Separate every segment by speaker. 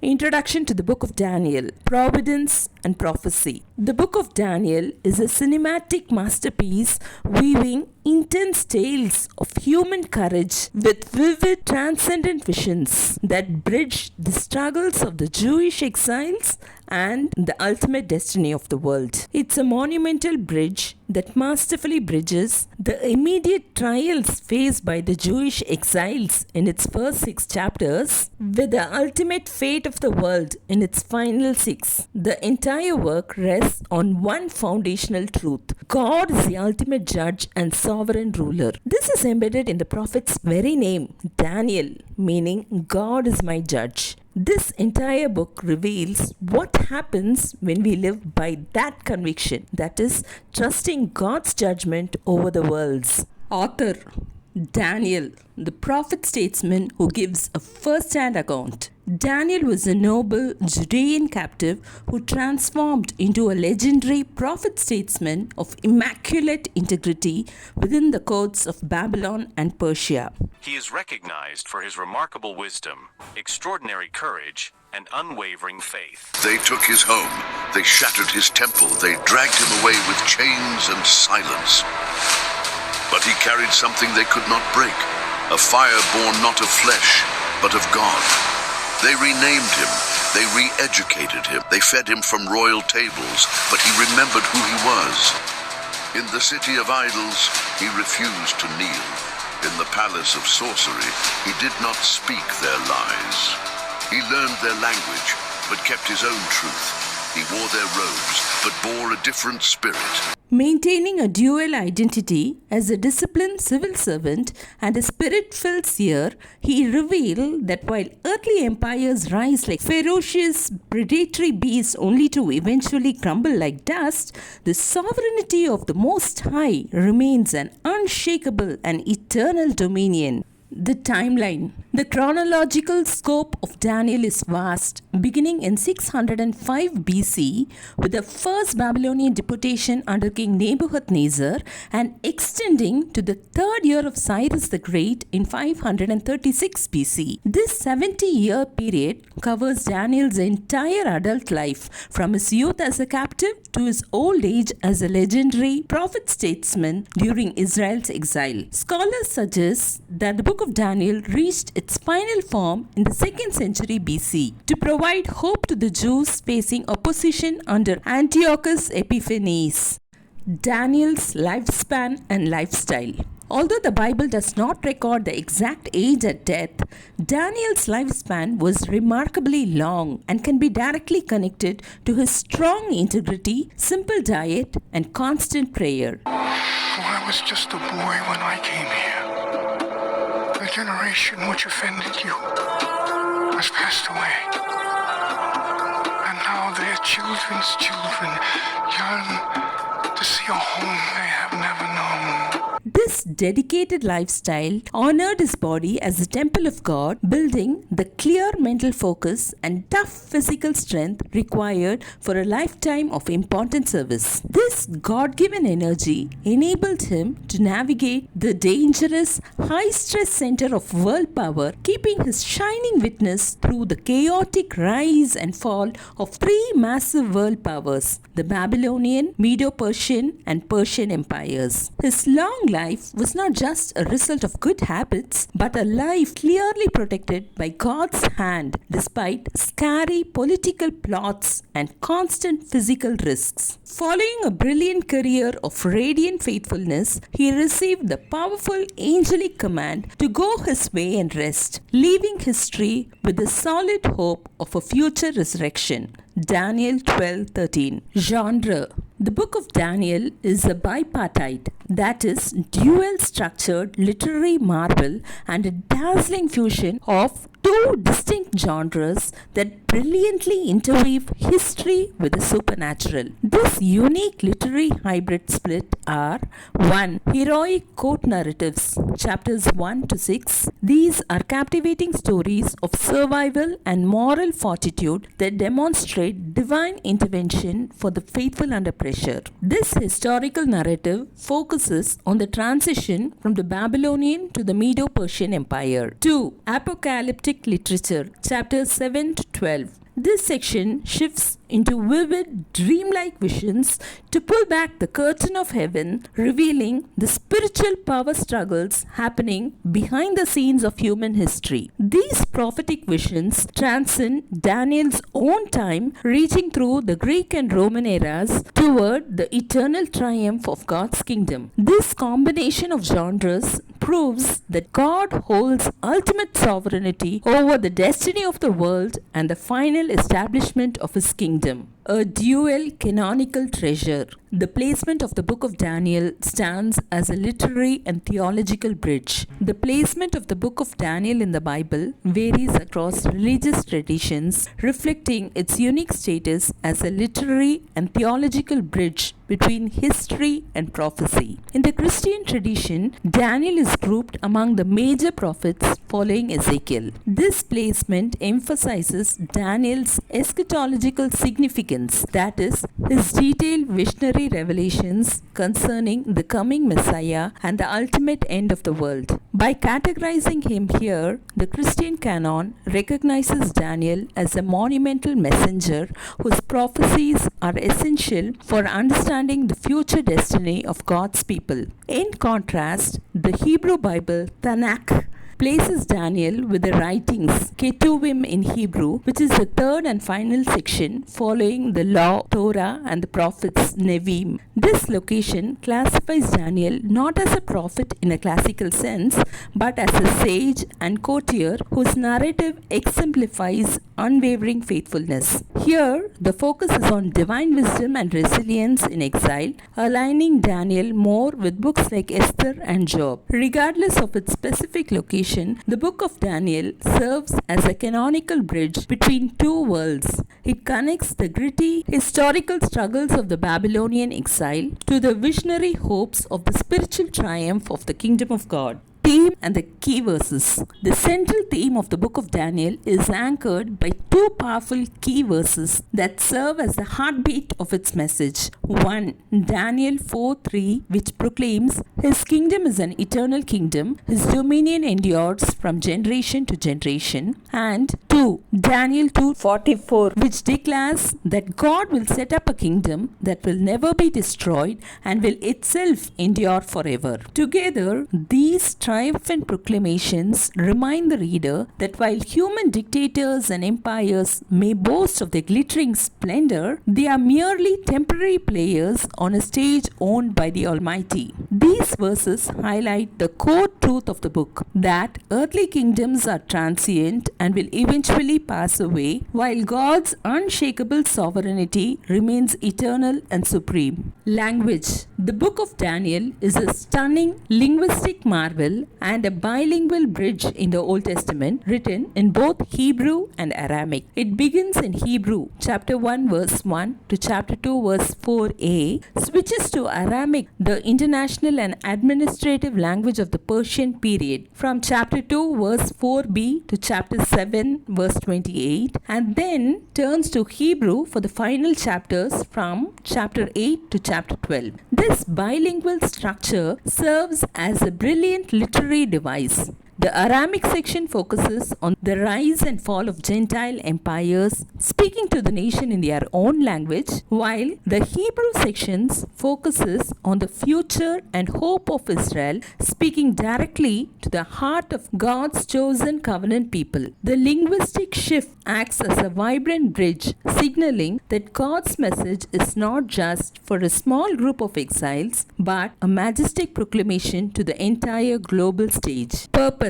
Speaker 1: Introduction to the Book of Daniel, Providence and Prophesy. The Book of Daniel is a cinematic masterpiece weaving intense tales of human courage with vivid transcendent visions that bridge the struggles of the Jewish exiles and the ultimate destiny of the world. It's a monumental bridge that masterfully bridges the immediate trials faced by the Jewish exiles in its first 6 chapters with the ultimate fate of the world in its final 6. The entire work rests on one foundational truth: God is the ultimate judge and sovereign ruler. This is embedded in the prophet's very name, Daniel, meaning God is my judge. This entire book reveals what happens when we live by that conviction, that is, trusting God's judgment over the worlds. Author Daniel, the prophet statesman who gives a first-hand account. Daniel was a noble Judean captive who transformed into a legendary prophet statesman of immaculate integrity within the courts of Babylon and Persia.
Speaker 2: He is recognized for his remarkable wisdom, extraordinary courage, and unwavering faith.
Speaker 3: They took his home, they shattered his temple, they dragged him away with chains and silence. But he carried something they could not break, a fire born not of flesh, but of God. They renamed him, they re-educated him, they fed him from royal tables, but he remembered who he was. In the city of idols, he refused to kneel. In the palace of sorcery, he did not speak their lies. He learned their language, but kept his own truth. He wore their robes, but bore a different spirit.
Speaker 1: Maintaining a dual identity as a disciplined civil servant and a spirit-filled seer, he revealed that while earthly empires rise like ferocious, predatory beasts only to eventually crumble like dust, the sovereignty of the Most High remains an unshakable and eternal dominion. The timeline. The chronological scope of Daniel is vast, beginning in 605 BC with the first Babylonian deportation under King Nebuchadnezzar and extending to the 3rd year of Cyrus the Great in 536 BC. This 70-year period covers Daniel's entire adult life, from his youth as a captive to his old age as a legendary prophet-statesman during Israel's exile. Scholars suggest that the Book of Daniel reached its final form in the 2nd century BC to provide hope to the Jews facing opposition under Antiochus Epiphanes. Daniel's lifespan and lifestyle. Although the Bible does not record the exact age at death, Daniel's lifespan was remarkably long and can be directly connected to his strong integrity, simple diet, and constant prayer.
Speaker 4: I was just a boy when I came here. The generation which offended you has passed away. And now their children's children yearn to see a home they have never known.
Speaker 1: This dedicated lifestyle honored his body as a temple of God, building the clear mental focus and tough physical strength required for a lifetime of important service. This God-given energy enabled him to navigate the dangerous, high-stress center of world power, keeping his shining witness through the chaotic rise and fall of 3 massive world powers, the Babylonian, Medo-Persian, and Persian empires. His long life was not just a result of good habits, but a life clearly protected by God's hand despite scary political plots and constant physical risks. Following a brilliant career of radiant faithfulness, he received the powerful angelic command to go his way and rest, leaving history with the solid hope of a future resurrection. Daniel 12:13. Genre. The Book of Daniel is a bipartite, that is, dual-structured literary marvel and a dazzling fusion of 2 distinct genres that brilliantly interweave history with the supernatural. This unique literary hybrid split are 1. Heroic court narratives, chapters 1 to 6. These are captivating stories of survival and moral fortitude that demonstrate divine intervention for the faithful under pressure. This historical narrative focuses on the transition from the Babylonian to the Medo-Persian Empire. 2. Apocalyptic prophetic literature, chapters 7 to 12. This section shifts into vivid, dreamlike visions to pull back the curtain of heaven, revealing the spiritual power struggles happening behind the scenes of human history. These prophetic visions transcend Daniel's own time, reaching through the Greek and Roman eras toward the eternal triumph of God's kingdom. This combination of genres proves that God holds ultimate sovereignty over the destiny of the world and the final establishment of his kingdom. A dual canonical treasure. The placement of the book of Daniel stands as a literary and theological bridge. The placement of the book of Daniel in the Bible varies across religious traditions, reflecting its unique status as a literary and theological bridge between history and prophecy. In the Christian tradition, Daniel is grouped among the major prophets following Ezekiel. This placement emphasizes Daniel's eschatological significance, that is, his detailed visionary revelations concerning the coming Messiah and the ultimate end of the world. By categorizing him here, the Christian canon recognizes Daniel as a monumental messenger whose prophecies are essential for understanding the future destiny of God's people. In contrast, the Hebrew Bible, Tanakh, places Daniel with the writings Ketuvim in Hebrew, which is the third and final section following the law, Torah, and the prophets, Nevi'im. This location classifies Daniel not as a prophet in a classical sense, but as a sage and courtier whose narrative exemplifies unwavering faithfulness. Here, the focus is on divine wisdom and resilience in exile, aligning Daniel more with books like Esther and Job. Regardless of its specific location, the book of Daniel serves as a canonical bridge between two worlds. It connects the gritty historical struggles of the Babylonian exile to the visionary hopes of the spiritual triumph of the kingdom of God. Theme and the key verses. The central theme of the book of Daniel is anchored by two powerful key verses that serve as the heartbeat of its message. 1. Daniel 4:3, which proclaims his kingdom is an eternal kingdom, his dominion endures from generation to generation. And 2. Daniel 2:44, which declares that God will set up a kingdom that will never be destroyed and will itself endure forever. Together, these triumphant proclamations remind the reader that while human dictators and empires may boast of their glittering splendor, they are merely temporary players on a stage owned by the Almighty. These verses highlight the core truth of the book, that earthly kingdoms are transient and will eventually pass away, while God's unshakable sovereignty remains eternal and supreme. Language. The book of Daniel is a stunning linguistic marvel and a bilingual bridge in the Old Testament, written in both Hebrew and Aramaic. It begins in Hebrew, chapter 1 verse 1 to chapter 2 verse 4a, switches to Aramaic, the international and administrative language of the Persian period, from chapter 2 verse 4b to chapter 7 verse 28, and then turns to Hebrew for the final chapters from chapter 8 to chapter 12. This bilingual structure serves as a brilliant literary device. The Aramaic section focuses on the rise and fall of Gentile empires, speaking to the nation in their own language, while the Hebrew sections focuses on the future and hope of Israel, speaking directly to the heart of God's chosen covenant people. The linguistic shift acts as a vibrant bridge, signaling that God's message is not just for a small group of exiles, but a majestic proclamation to the entire global stage. Purpose.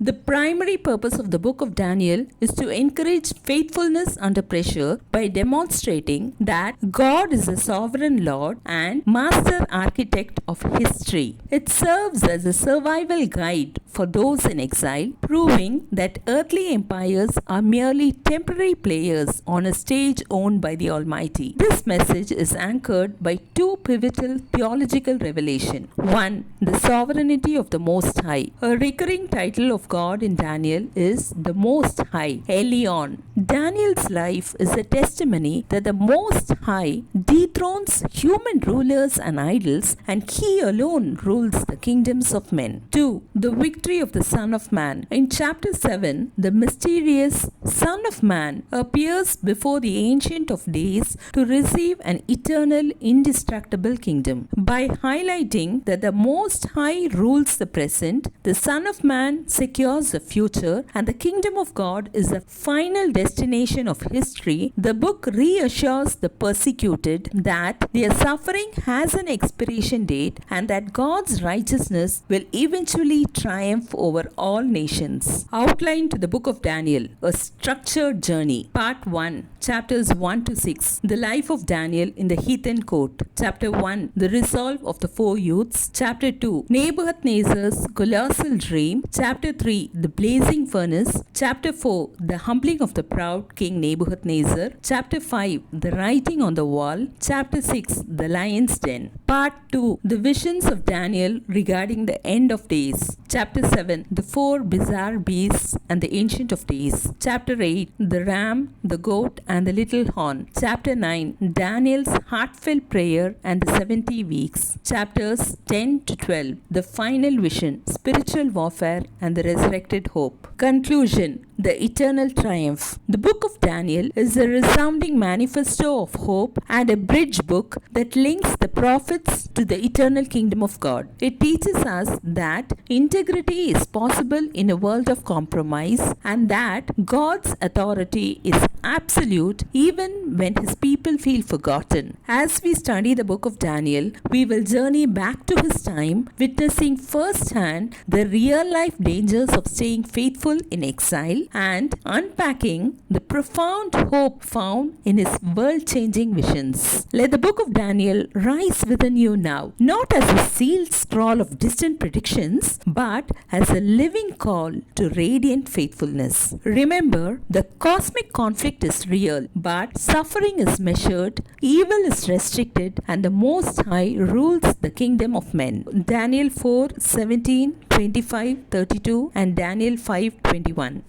Speaker 1: The primary purpose of the book of Daniel is to encourage faithfulness under pressure by demonstrating that God is a sovereign Lord and master architect of history. It serves as a survival guide for those in exile, proving that earthly empires are merely temporary players on a stage owned by the Almighty. This message is anchored by two pivotal theological revelations. 1. The sovereignty of the Most High. A recurring title of God in Daniel is the Most High, Elyon. Daniel's life is a testimony that the Most High dethrones human rulers and idols, and He alone rules the kingdoms of men. 2. The victory of the Son of Man. In chapter 7, the mysterious Son of Man appears before the Ancient of Days to receive an eternal, indestructible kingdom. By highlighting that the Most High rules the present, the Son of Man secures the future, and the kingdom of God is the final destination of history, the book reassures the persecuted that their suffering has an expiration date and that God's righteousness will eventually triumph over all nations. Outline to the book of Daniel, a structured journey. Part 1, chapters 1 to 6, the life of Daniel in the heathen court. Chapter 1, the resolve of the 4 youths. Chapter 2, Nebuchadnezzar's colossal dream. Chapter 3, the blazing furnace. Chapter 4, the humbling of the proud King Nebuchadnezzar. Chapter 5, the writing on the wall. Chapter 6, the lion's den. Part 2, the visions of Daniel regarding the end of days. Chapter 7, the 4 bizarre beasts and the Ancient of Days. Chapter 8, the ram, the goat and the little horn. Chapter 9, Daniel's heartfelt prayer and the 70 weeks. Chapters 10 to 12, the final vision, spiritual warfare and the resurrected hope. Conclusion, the eternal triumph. The book of Daniel is a resounding manifesto of hope and a bridge book that links the prophets to the eternal kingdom of God. It teaches us that integrity is possible in a world of compromise and that God's authority is absolute even when His people feel forgotten. As we study the book of Daniel, we will journey back to his time, witnessing firsthand the real-life dangers of staying faithful in exile and unpacking the profound hope found in his world-changing visions. Let the book of Daniel rise within you now, not as a sealed scroll of distant predictions, but as a living call to radiant faithfulness. Remember, the cosmic conflict is real, but suffering is measured, evil is restricted, and the Most High rules the kingdom of men. Daniel 4:17, 25, 32 and Daniel 5:21.